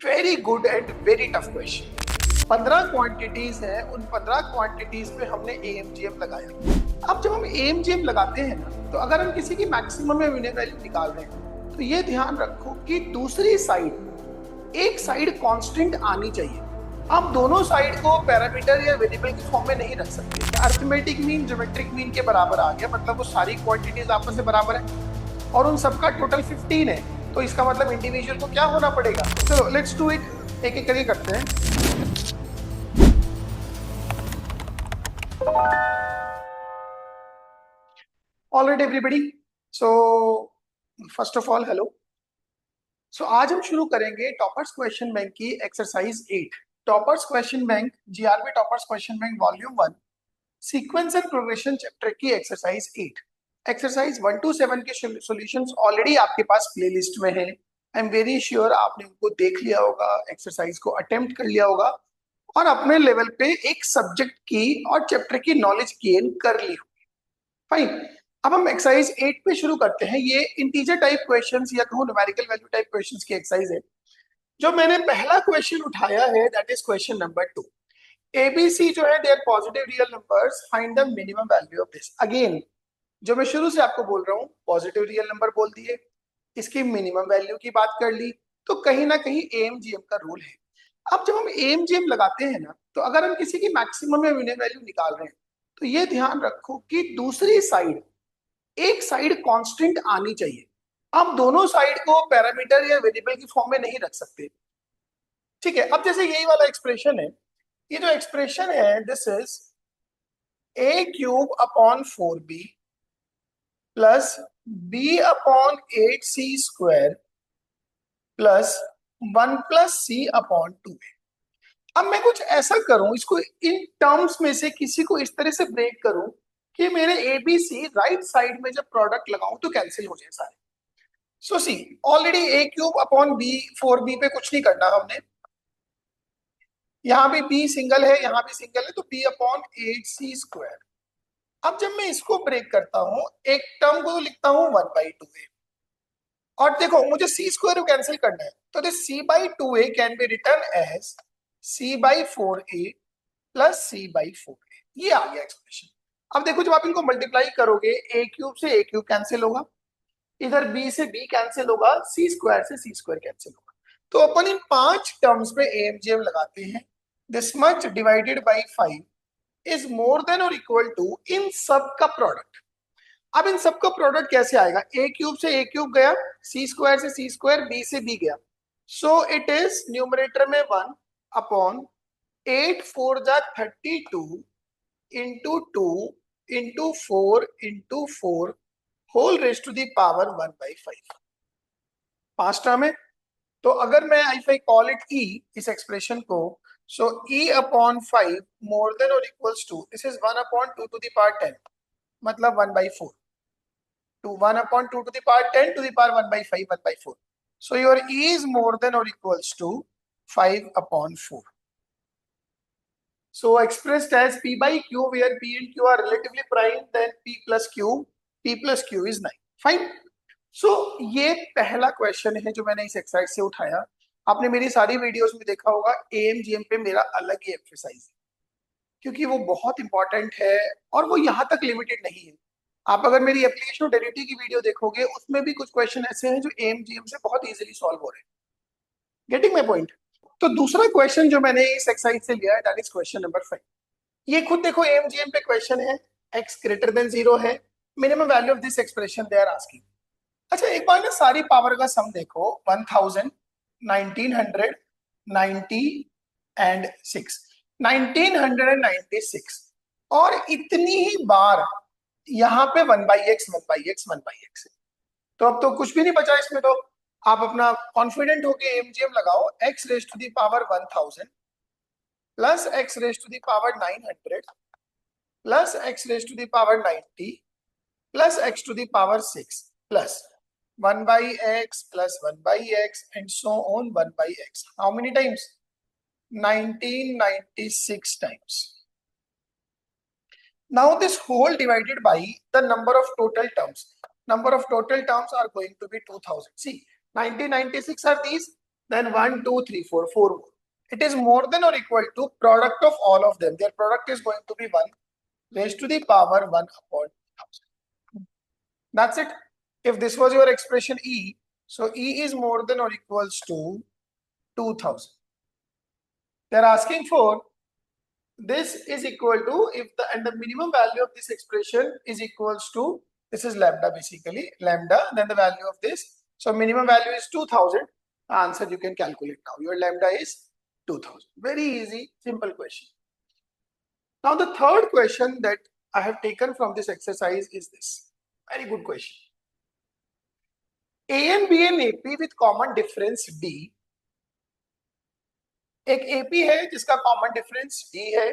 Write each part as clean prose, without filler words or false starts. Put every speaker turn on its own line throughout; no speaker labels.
Very good and very tough question. 15 quantities है, उन 15 quantities पे हमने एएमजीएम लगाया। अब जब हम एएमजीएम लगाते हैं ना, तो अगर हम किसी की मैक्सिमम या मिनिमम वैल्यू निकाल रहे हैं, तो ये ध्यान रखो कि दूसरी साइड, एक साइड कांस्टेंट आनी चाहिए। आप दोनों साइड को पैरामीटर या वेरिएबल की फॉर्म में नहीं रख सकते। अरिथमेटिक मीन ज्योमेट्रिक मीन के बराबर आ गया, मतलब वो सारी क्वांटिटीज आपस में बराबर है और उन सबका टोटल 15 है, तो इसका मतलब इंडिविजुअल को क्या होना पड़ेगा। चलो लेट्स डू इट, एक एक करके करते हैं। Alright everybody, so first of all hello. So आज हम शुरू करेंगे टॉपर्स क्वेश्चन बैंक की exercise 8। Toppers question bank, GRB toppers question bank volume 1, sequence and progression chapter की एक्सरसाइज 8। एक्सरसाइज 1 to 7 के सॉल्यूशंस ऑलरेडी आपके पास प्लेलिस्ट में है। आई एम वेरी श्योर आपने उनको देख लिया होगा, एक्सरसाइज को अटेम्प्ट कर लिया होगा और अपने लेवल पे एक सब्जेक्ट की और चैप्टर की नॉलेज गेन कर ली होगी। फाइन, अब हम एक्सरसाइज 8 पे शुरू करते हैं। ये इंटीजर टाइप क्वेश्चंस या कहूँ न्यूमेरिकल वैल्यू टाइप क्वेश्चंस की एक्सरसाइज है। जो मैंने पहला क्वेश्चन उठाया है that is question number 2। ABC जो है they are positive real numbers, find the minimum value of this. Again जो मैं शुरू से आपको बोल रहा हूँ, पॉजिटिव रियल नंबर बोल दिए, इसकी मिनिमम वैल्यू की बात कर ली, तो कहीं ना कहीं एएमजीएम का रूल है। अब जब हम एएमजीएम लगाते हैं ना, तो अगर हम किसी की मैक्सिमम या मिनिमम वैल्यू निकाल रहे हैं, तो ये ध्यान रखो कि दूसरी साइड, एक साइड कांस्टेंट आनी चाहिए। आप दोनों साइड को पैरामीटर या वेरिएबल की फॉर्म में नहीं रख सकते। ठीक है, अब जैसे यही वाला एक्सप्रेशन है, ये जो एक्सप्रेशन है this is A cube upon 4b plus B upon 8c² plus 1 plus C upon 2। अब मैं कुछ ऐसा करूं, इसको इन टर्म्स में से किसी को इस तरह से ब्रेक करूं कि मेरे A B C right side में जब प्रोडक्ट लगाऊं तो कैंसिल हो जाए सारे। So C, already A cube upon B 4b पे कुछ नहीं करना हमने, यहां भी b सिंगल है, यहां भी सिंगल है, तो b अपॉन 8c²। अब जब मैं इसको ब्रेक करता हूं, एक टर्म को लिखता हूं 1/2a, और देखो मुझे c² कैंसिल करना है, तो this c/2a can be written as c/4a plus c/4a। ये आ गया एक्सप्रेशन। अब देखो जब आप इनको मल्टीप्लाई करोगे, ए क्यूब से ए क्यूब कैंसिल होगा, इधर b से b कैंसिल होगा, c² से c² कैंसिल होगा। तो अपन इन 5 टर्म्स पे एएमजीएम लगाते हैं। This much divided by 5 is more than और इक्वल टू इन सब का प्रोडक्ट। अब इन सब का प्रोडक्ट कैसे आएगा, ए क्यूब से ए क्यूब गया, c² से c², b से b गया, सो इट इज न्यूमरेटर में 1 अपॉन 8 4 जा 32 into 2 into 4 into 4 whole raise to the power 1/5। 5 term है, तो अगर मैं if I call it E, इस एक्सप्रेशन को, so e upon 5 more than और equals to, this is 1 upon 2 to the power 10, मतलब 1/4 to 1 upon 2 to the power 10 to the power 1/5, 1/4. So your E is more than or equals to 5 upon 4. So expressed as P by Q, where P and Q are relatively prime, then P plus Q is 9. Fine. So ये पहला question है जो मैंने इस exercise से उठाया। आपने मेरी सारी वीडियोस में देखा होगा, एएमजीएम पे मेरा अलग ही एम्फेसाइज है, क्योंकि वो बहुत इंपॉर्टेंट है और वो यहाँ तक लिमिटेड नहीं है। आप अगर मेरी एप्लीकेशन डेरिवेटिव की वीडियो देखोगे, उसमें भी कुछ क्वेश्चन ऐसे हैं जो एएमजीएम से बहुत इजीली सॉल्व हो रहे हैं। Getting my point? तो दूसरा क्वेश्चन जो मैंने इस एक्सरसाइज से लिया है दैट इज क्वेश्चन नंबर 5। ये खुद देखो एएमजीएम पे क्वेश्चन है, x ग्रेटर देन 0 है, minimum value of this expression they are asking. अच्छा एक बार ना सारी पावर का सम देखो, 1000, 1900, 90 एंड 6, 1996, और इतनी ही बार यहाँ पे 1/x 1/x 1/x है। तो अब तो कुछ भी नहीं बचा इसमें, तो आप अपना कॉन्फिडेंट होके एएमजीएम लगाओ। x raise to the power 1000 plus x raise to the power 900 plus x raise to the power 90 plus x to the power 6 plus 1/x plus 1/x and so on 1/x। How many times? 1996 times. Now this whole divided by the number of total terms. Number of total terms are going to be 2000. See, 1996 are these, then 1 2 3 4 4 more. It is more than or equal to product of all of them. Their product is going to be 1 raised to the power 1 upon 1000. That's it. If this was your expression E, so E is more than or equals to 2000. They're asking for this is equal to, if the and the minimum value of this expression is equals to, this is lambda basically, lambda, then the value of this. So minimum value is 2000. Answer you can calculate now. Your lambda is 2000. Very easy, simple question. Now the third question that I have taken from this exercise is this. Very good question. A and B and AP with common difference D. एक AP है जिसका common difference D है.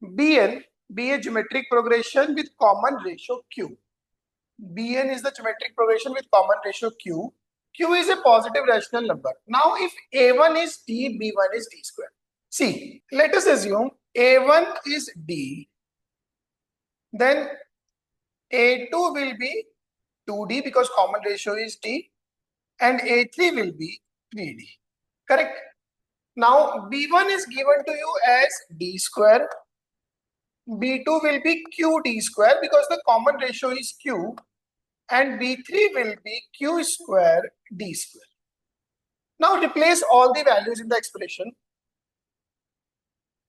BN, B is geometric progression with common ratio Q. BN is the geometric progression with common ratio Q. Q is a positive rational number. Now, if A1 is D, B1 is D square. See, let us assume A1 is D, then A2 will be 2D because common ratio is D, and A3 will be 3D. Correct? Now, B1 is given to you as D square. B2 will be QD square because the common ratio is Q, and B3 will be Q square D square. Now replace all the values in the expression.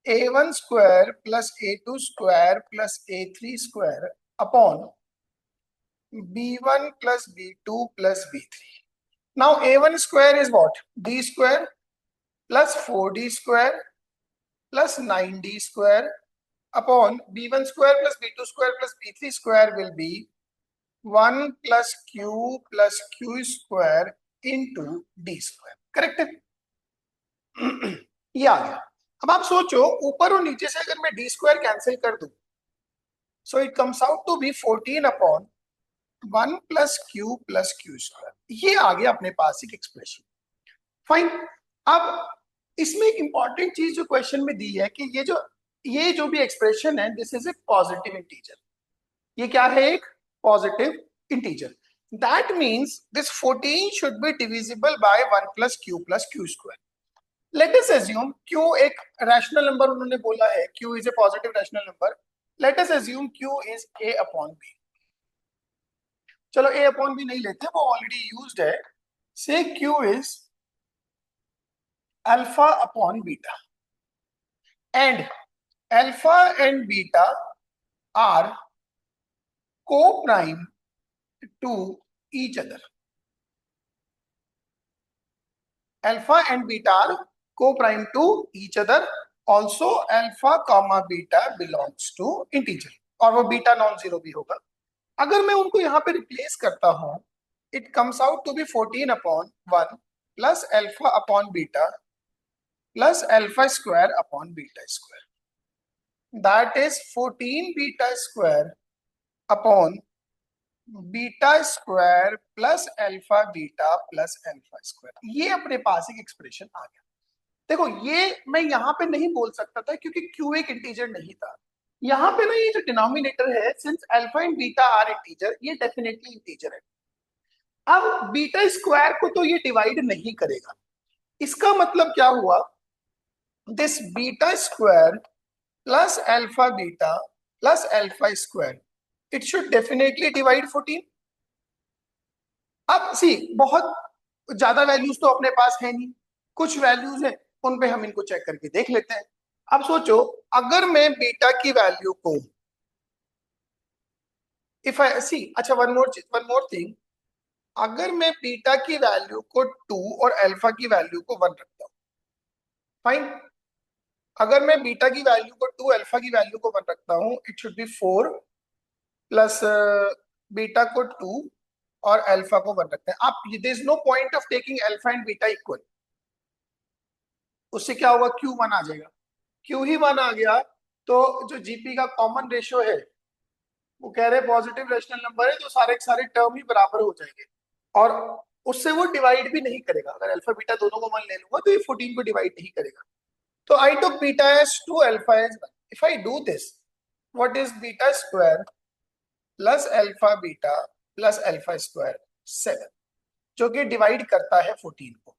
A1 square plus A2 square plus A3 square upon B1 plus B2 plus B3. Now A1 square is what? D square plus 4D square plus 9D square upon B1 square plus B2 square plus B3 square will be 1 plus Q square into D square. Correct है? ये आ गया. अब आप सोचो ऊपर और नीचे से अगर मैं D स्क्वायर कैंसिल कर दूं, so it comes out to be 14 upon 1 plus Q square. ये आ गया अपने पास एक एक्सप्रेशन. फाइन. अब इसमें एक इंपॉर्टेंट चीज जो क्वेश्चन में दी है कि ये जो भी एक्सप्रेशन है, this is A positive integer. ये क्या है? एक positive integer. That means this 14 should be divisible by 1 plus Q square. Let us assume Q एक rational number उन्होंने बोला है, Q is a positive rational number. Let us assume Q is A upon B. चलो A upon B नहीं लेते, वो already used है. Say Q is alpha upon beta, and alpha and beta are co-prime to each other. Alpha and beta are co-prime to each other. Also alpha comma beta belongs to integer, और वो beta non-zero भी होगा. अगर मैं उनको यहाँ पे replace करता हूँ, it comes out to be 14 upon 1 plus alpha upon beta plus alpha square upon beta square. That is 14 beta square upon beta square plus alpha beta plus alpha square. ये अपने पास एक एक्सप्रेशन आ गया. देखो ये मैं यहाँ पे नहीं बोल सकता था क्योंकि क्यू एक इंटीजर नहीं था. यहाँ पे ना ये जो डिनोमिनेटर है, since alpha and beta are integer, ये डेफिनेटली इंटीजर है. अब बीटा स्क्वायर को तो ये डिवाइड नहीं करेगा. इसका मतलब क्या हुआ? This beta square plus alpha beta plus alpha square, it should definitely divide 14. अब सी बहुत ज्यादा वैल्यूज तो अपने पास है नहीं, कुछ वैल्यूज हैं, उन पे हम इनको चेक करके देख लेते हैं. अब सोचो अगर मैं बीटा की वैल्यू को इफ आई सी, अच्छा वन मोर थिंग, अगर मैं बीटा की वैल्यू को 2 और अल्फा की वैल्यू को 1 रखता हूं, फाइन. अगर मैं बीटा की वैल्यू को 2 अल्फा की वैल्यू को 1 रखता हूं, it should be 4 plus beta को 2 और अल्फा को 1 रखते हैं. आप there is no point of taking alpha and beta equal. उससे क्या होगा? क्यू 1 आ जाएगा. क्यू ही 1 आ गया तो जो जीपी का कॉमन रेशियो है, वो कह रहे पॉजिटिव रेशनल नंबर है तो सारे के सारे टर्म ही बराबर हो जाएंगे, और उससे वो डिवाइड भी नहीं करेगा. अगर अल्फा बीटा दोनों को 1 ले लूंगा तो ये 14 को डिवाइड नहीं करेगा. तो I took beta as 2 alpha as 1. If I do this, what is beta square plus alpha beta plus alpha square 7, जो कि डिवाइड करता है 14 को.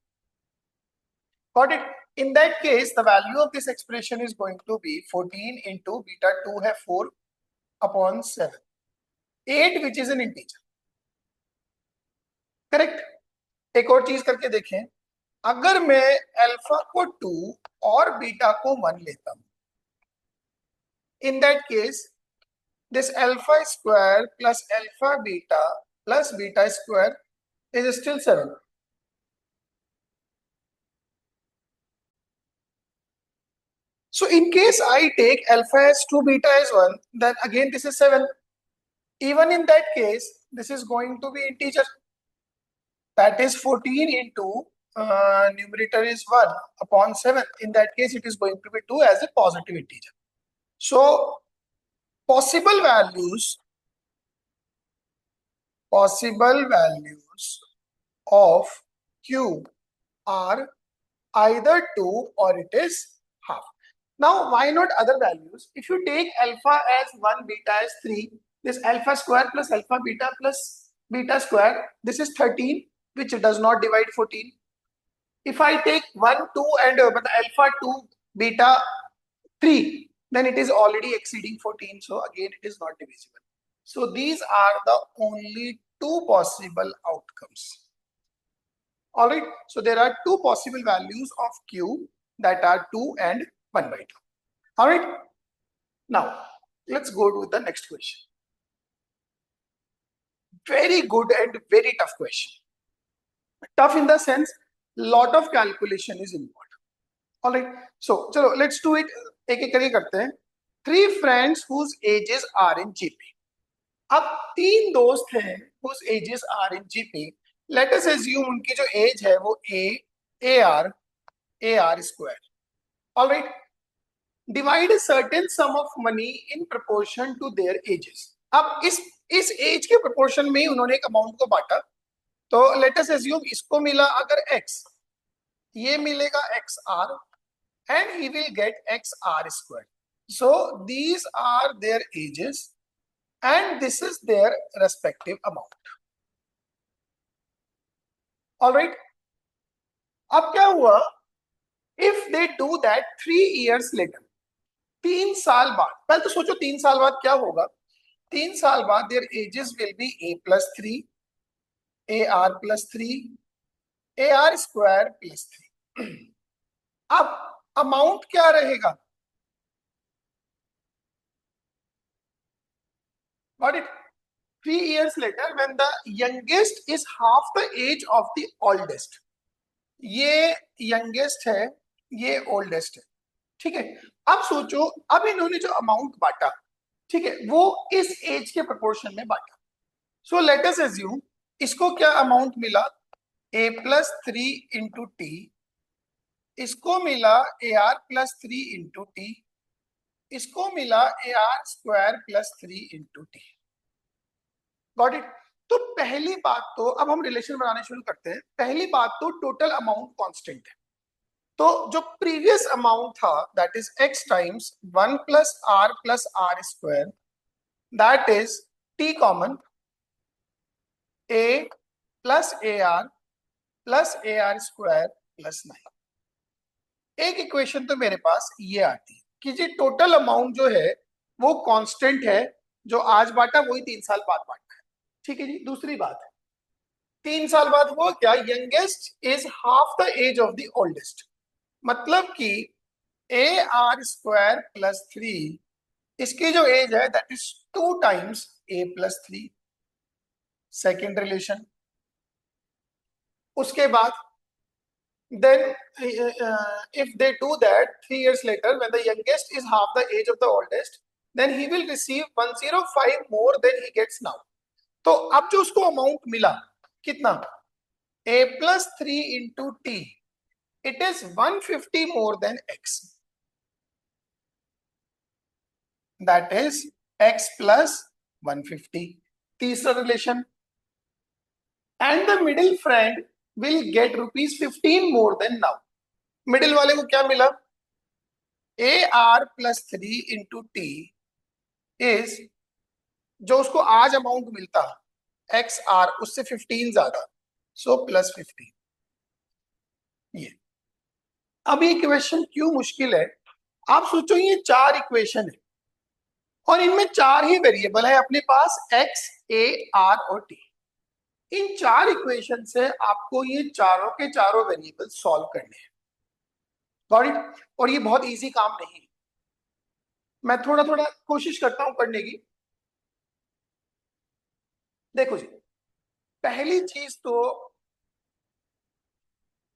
Got it? In that case, the value of this expression is going to be 14 into beta 2 है 4 upon 7. 8 which is an integer. Correct? एक और चीज करके देखें, अगर मैं अल्फा को 2 और बीटा को 1 लेता हूं, in that case this alpha square plus alpha beta plus beta square is still 7. So in case I take alpha as 2, beta as 1, then again this is 7. Even in that case, this is going to be integer. That is 14 into numerator is 1 upon 7. In that case, it is going to be 2 as a positive integer. So possible values of q are either 2 or it is half. Now, why not other values? If you take alpha as 1, beta as 3, this alpha square plus alpha beta plus beta square, this is 13, which does not divide 14. If I take 1, 2 and alpha 2, beta 3, then it is already exceeding 14. So again, it is not divisible. So these are the only two possible outcomes. All right. So there are two possible values of q that are 2 and 1 by 2. All right. Now let's go to the next question. Very good and very tough question. Tough in the sense, lot of calculation is involved. All right. So chalo, let's do it. एक एक करके करते हैं. 3 friends whose ages are in GP. अब 3 दोस्त हैं whose ages are in GP. Let us assume उनकी जो एज है वो AR square. All right. Divide a certain sum of money in proportion to their ages. अब इस एज के प्रोपोर्शन में उन्होंने एक अमाउंट को बांटा. तो लेट अस अज्यूम इसको मिला अगर x, ये मिलेगा XR and he will get XR square. So these are their ages and this is their respective amount. All right. अब क्या हुआ? If they do that 3 years later, 3 साल बाद, पहले तो सोचो 3 साल बाद क्या होगा. 3 साल बाद their ages will be A plus 3, AR plus 3, AR square plus 3. अब अमाउंट क्या रहेगा? Got it? 3 years later, when the youngest is half the age of the oldest. ये youngest है, ये oldest है. ठीक है. अब सोचो, अब इन्होंने जो अमाउंट बांटा, ठीक है, वो इस एज के प्रोपोर्शन में बांटा. सो लेट अस अज्यूम इसको क्या अमाउंट मिला? A plus 3 into T. इसको मिला AR plus 3 into T. इसको मिला AR square plus 3 into T. Got it? तो पहली बात तो अब हम रिलेशन बनाने शुरू करते हैं. पहली बात तो टोटल अमाउंट कांस्टेंट है. तो जो प्रीवियस अमाउंट था that is x times 1 plus r plus r square, that is t common a plus AR plus AR square plus 9. एक इक्वेशन तो मेरे पास ये आती है कि जी टोटल अमाउंट जो है वो कांस्टेंट है, जो आज बांटा वही 3 साल बाद बांटा है. ठीक है जी. दूसरी बात है 3 साल बाद हुआ क्या? Youngest is half the age of the oldest. मतलब कि AR स्क्वायर प्लस 3, इसकी जो एज है that is 2 times A plus 3. Second relation. उसके बाद then if they do that 3 years later, when the youngest is half the age of the oldest, then he will receive 105 more than he gets now. तो अब जो उसको amount मिला कितना? A plus 3 into T, it is 150 more than X. That is X plus 150. तीसरा relation. And the middle friend will get rupees 15 more than now. Middle वाले को क्या मिला? AR plus 3 into T is जो उसको आज अमाउंट मिलता XR उससे 15 ज्यादा, सो प्लस 15. ये अब ये क्वेश्चन क्यों मुश्किल है? आप सोचो ये 4 इक्वेशन है और इनमें 4 ही वेरिएबल है अपने पास, x, a, r और t। इन 4 इक्वेशन से आपको ये चारों के चारों वेरिएबल सॉल्व करने हैं। Got it? और ये बहुत इजी काम नहीं है। मैं थोड़ा थोड़ा कोशिश करता हूं करने की। देखो जी, पहली चीज तो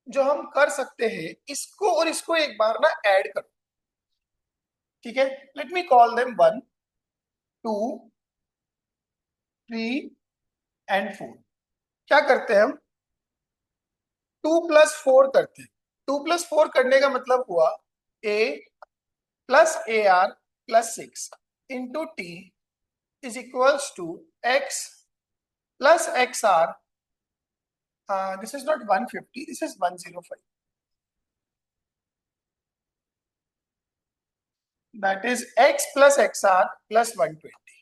जो हम कर सकते हैं, इसको और इसको एक बार ना ऐड करो। ठीक है, let me call them 1, 2, 3 and 4। क्या करते हैं हम? 2 + 4 करते हैं। 2 + 4 करने का मतलब हुआ a plus A R plus 6 into T is equals to x plus X R. This is not 150, this is 105। That is x plus X R plus 120।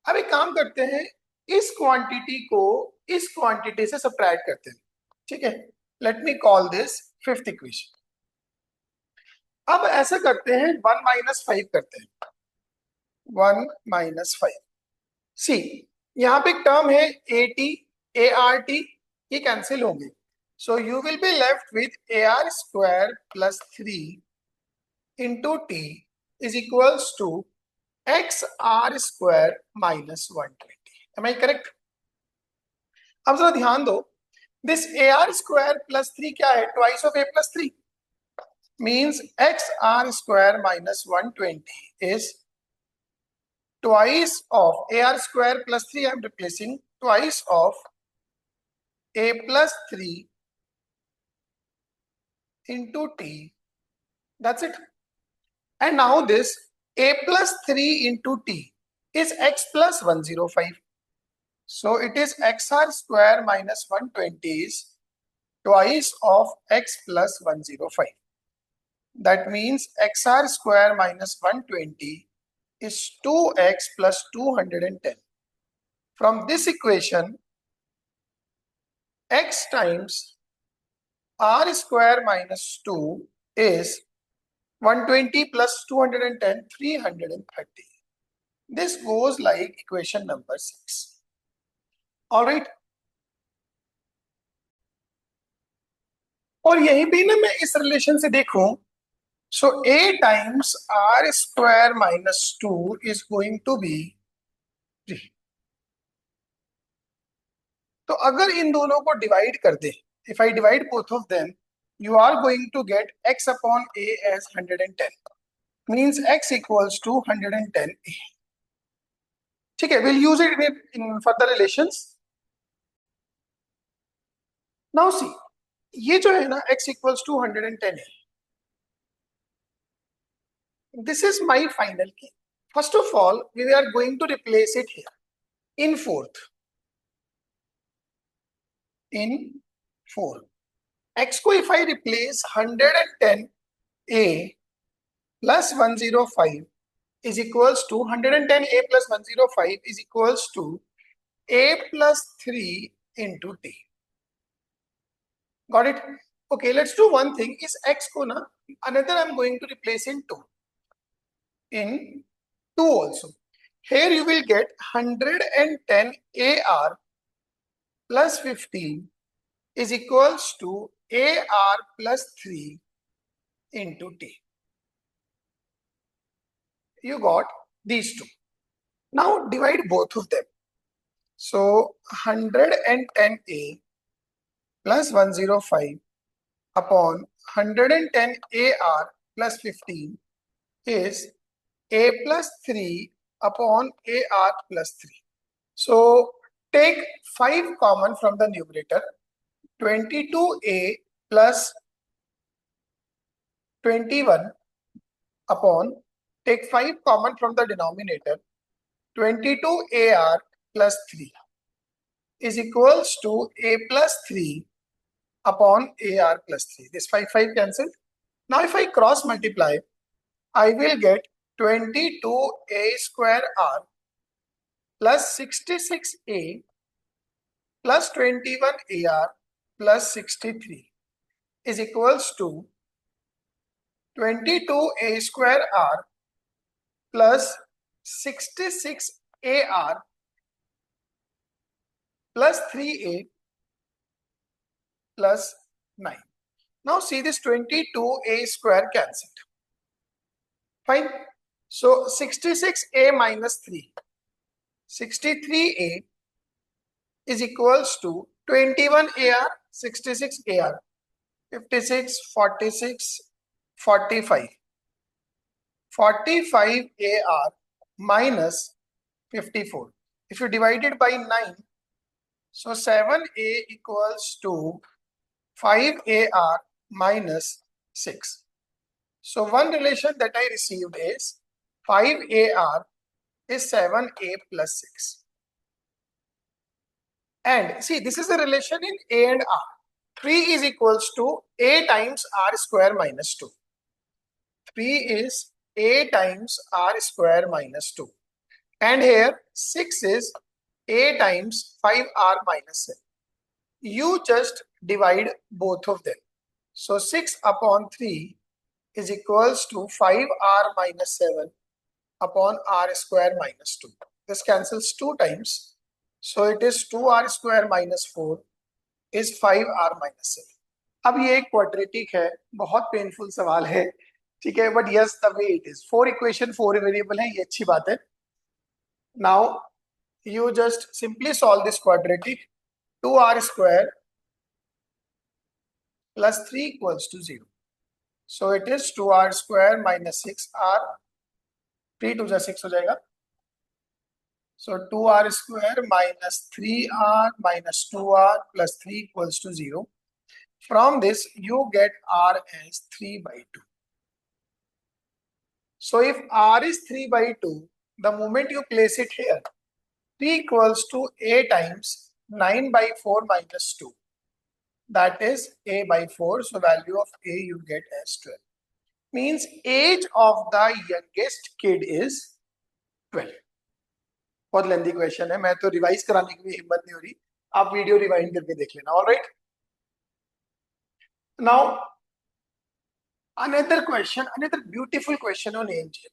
अब एक काम करते हैं, इस क्वांटिटी को इस क्वांटिटी से सब्ट्रैक्ट करते हैं। ठीक है, let me call this fifth equation. अब ऐसा करते हैं, 1 - 5 करते हैं। 1 - 5। सी, यहाँ पे एक टर्म है A T, A R T, ये कैंसिल होंगे। So you will be left with A R square plus 3 into T is equals to X R square minus 120। Am I correct? अब जरा ध्यान दो, this A R square plus 3 क्या है? Twice of A plus 3 means x r square minus 120 is twice of ar square plus 3. I am replacing twice of a plus 3 into t. That's it. And now this a plus 3 into t is x plus 105. So it is xr square minus 120 is twice of x plus 105. That means xr square minus 120 is 2x plus 210. From this equation, x times r square minus 2 is 120 plus 210, 330. This goes like equation number 6. All right. और यहीं भी ना मैं इस relation से देखूं, so a times r square minus 2 is going to be 3. तो अगर इन दोनों को डिवाइड कर दे, if I divide both of them, you are going to get x upon a as 110. Means x equals to 110 a. ठीक है, we'll use it in further relations. Now see, ये जो है ना x equals to 110 a. This is my final key. First of all, we are going to replace it here in fourth. In 4. X को if I replace 110 a plus 105 is equals to 110 a plus 105 is equals to a plus 3 into t. Got it? Okay, let's do one thing. Is x ko na another I'm going to replace in 2. In 2 also. Here you will get 110 AR plus 15 is equals to AR plus 3 into T. You got these two. Now divide both of them. So 110A plus 105 upon 110 AR plus 15 is A plus 3 upon AR plus 3. So take 5 common from the numerator. 22A plus 21 upon, take 5 common from the denominator, 22AR plus 3 is equals to A plus 3 upon AR plus 3. This 5 cancelled. Now if I cross multiply, I will get 22A square R plus 66A plus 21AR plus 63 is equals to 22a square r plus 66ar plus 3a plus 9. Now see this 22a square cancelled. Fine. So 66a minus 3. 63a is equals to 21ar, 66ar, 56, 46, 45. 45ar minus 54. If you divide it by 9, so 7a equals to 5ar minus 6. So one relation that I received is 5ar is 7a plus 6. And see, this is the relation in a and r. 3 is equals to a times r square minus 2. 3 is a times r square minus 2. And here 6 is a times 5r minus 7. You just divide both of them. So 6 upon 3 is equals to 5r minus 7 upon r square minus 2. This cancels 2 times. So it is 2r square minus 4 is 5r minus 7. अब ये एक quadratic है, बहुत painful सवाल है, ठीक है, but yes the way it is. 4 equation 4 variable है, ये अच्छी बात है. Now you just simply solve this quadratic. 2r square plus 3 equals to 0. So it is 2r square minus 6r. 3 to 6 हो जाएगा. So 2r square minus 3r minus 2r plus 3 equals to 0. From this you get r as 3 by 2. So if r is 3 by 2, the moment you place it here, 3 equals to a times 9 by 4 minus 2. That is a by 4. So value of a you get as 12. Means age of the youngest kid is 12. बहुत lengthy question है, मैं तो revise कराने की भी हिम्मत नहीं हो रही, आप वीडियो रिवाइंड करके देख लेना. Alright. Now another question, another beautiful question on angel.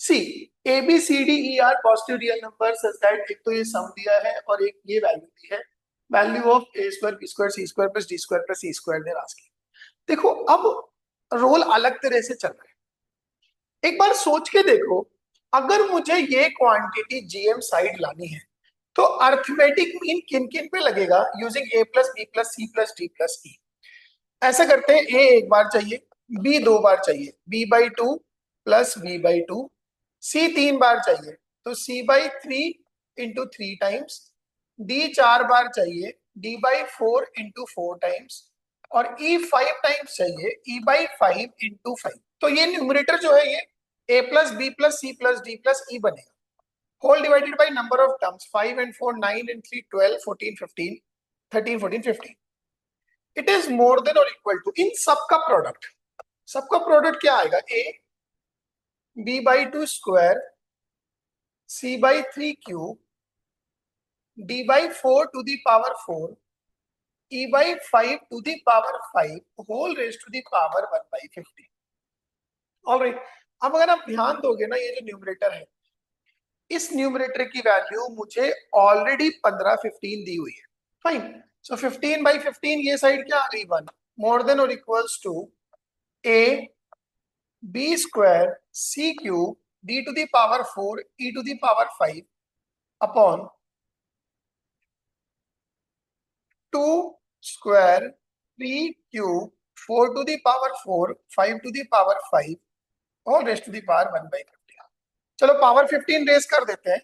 See, A, B, C, D, E are positive real numbers such that एक तो ये सम दिया है और एक ये वैल्यू दी है. Value of a square b square c square plus d square plus e square they're asking. देखो अब रोल अलग तरह से चल रहा है. एक बार सोच के देखो, अगर मुझे ये क्वांटिटी जीएम साइड लानी है तो अर्थमेटिक मीन किन किन पे लगेगा using a plus b plus c plus d plus e. ऐसा करते हैं, a एक बार चाहिए, b 2 बार चाहिए, b by 2 plus b by 2, c 3 बार चाहिए तो c by 3 into 3 times, d 4 बार चाहिए, d by 4 इंटू 4 टाइम्स, और e 5 टाइम्स चाहिए, e by 5 इंटू 5. तो ये न्यूमरेटर जो है ये a plus b plus c plus d plus e बनेगा. Whole divided by number of terms, 5 and 4 9 and 3 12 14 15 13 14 15. It is more than और equal to, इन सबका प्रोडक्ट, सबका प्रोडक्ट क्या आएगा, a b by 2 square c by 3 cube d by 4 to the power 4 e by 5 to the power 5 whole raised to the power 1 by 50. Alright. अब अगर आप ध्यान दोगे ना, ये जो न्यूमरेटर है, इस न्यूमरेटर की वैल्यू मुझे ऑलरेडी 15 15 दी हुई है. फाइन. सो 15 by 15 ये साइड क्या आ गई, 1 मोर देन और equals to a b square c cube d to the power 4 e to the power 5 upon 2 square 3 cube 4 to the power 4 5 to the power 5 और raised to the power 1 by 50. चलो power 15 race कर देते हैं.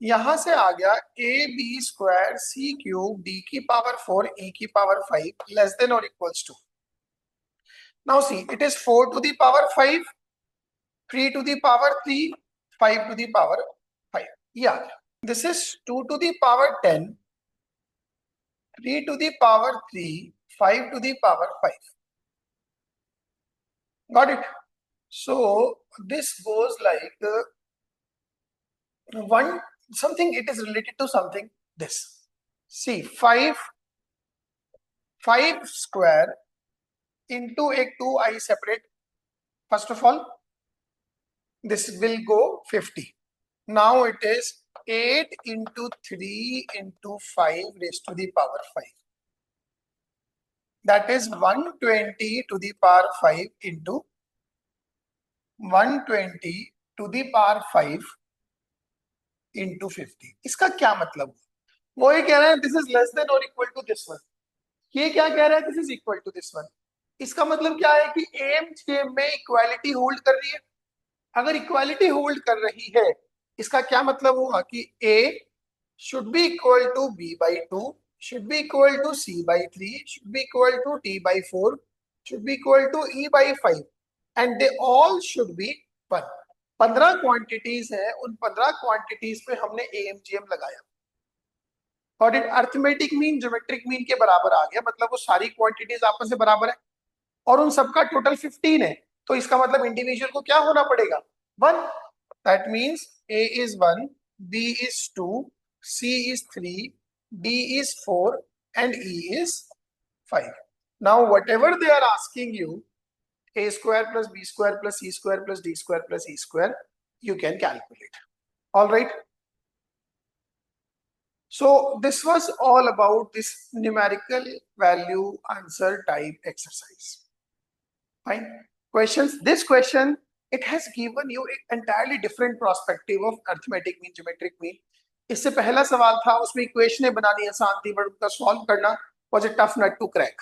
यहां से आ गया a b square c cube d की power 4 e की पावर 5 लेस देन और equals to. Now see, it is 4 to the power 5, 3 to the power 3, 5 to the power 5. ये आ गया. This is 2 to the power 10, 3 to the power 3, 5 to the power 5. Got it? So this goes like one something, it is related to something this. See, 5 square into एक 2 I separate First of all, this will go 50. Now it is 8 into 3 into 5 raised to the power 5. That is 120 to the power 5 into 120 to the power 5 into 50. इसका क्या मतलब? वो ये कह रहा है this is less than और equal to this one. ये क्या कह रहा है? This is equal to this one. इसका मतलब क्या है कि एम में इक्वालिटी होल्ड कर रही है. अगर इक्वालिटी होल्ड कर रही है, इसका क्या मतलब हुआ कि A should B equal to B by 2, should be equal to c by 3, should be equal to t by 4, should be equal to e by 5, and they all should be 1. 15 quantities है, उन 15 quantities पे हमने एएमजीएम लगाया और it arithmetic mean geometric mean के बराबर आ गया. मतलब वो सारी क्वांटिटीज आपस में बराबर है और उन सबका टोटल 15 है. तो इसका मतलब इंडिविजुअल को क्या होना पड़ेगा? 1. That means a is 1, b is 2, c is 3, d is 4, and e is 5. Now whatever they are asking you, a square plus b square plus c square plus d square plus e square, you can calculate. All right. So this was all about this numerical value answer type exercise. Fine. Questions. This question, it has given you an entirely different perspective of arithmetic mean, geometric mean. इससे पहला सवाल था, उसमें इक्वेशनें बनानी आसान थी, but उनका solve करना was a tough nut to crack.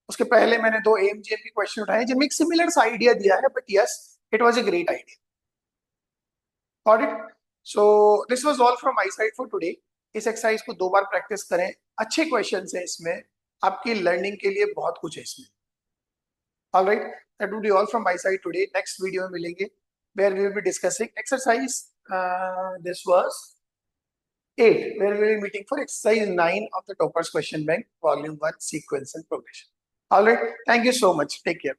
उसके पहले मैंने 2 एएमजीएम के क्वेश्चन उठाए जिनमें एक सिमिलर सा आइडिया दिया है, but yes, it was a great idea. Got it? So this was all from my side for today. इस एक्सरसाइज को 2 बार प्रैक्टिस करें. अच्छे क्वेश्चंस हैं इसमें, आपकी लर्निंग के लिए बहुत कुछ है इसमें. All right, that would be all from my side today. Next video में मिलेंगे where we will be discussing exercise. This was 8, where we will be meeting for exercise 9 of the Toppers Question Bank, Volume 1, Sequence and Progression. All right, thank you so much. Take care.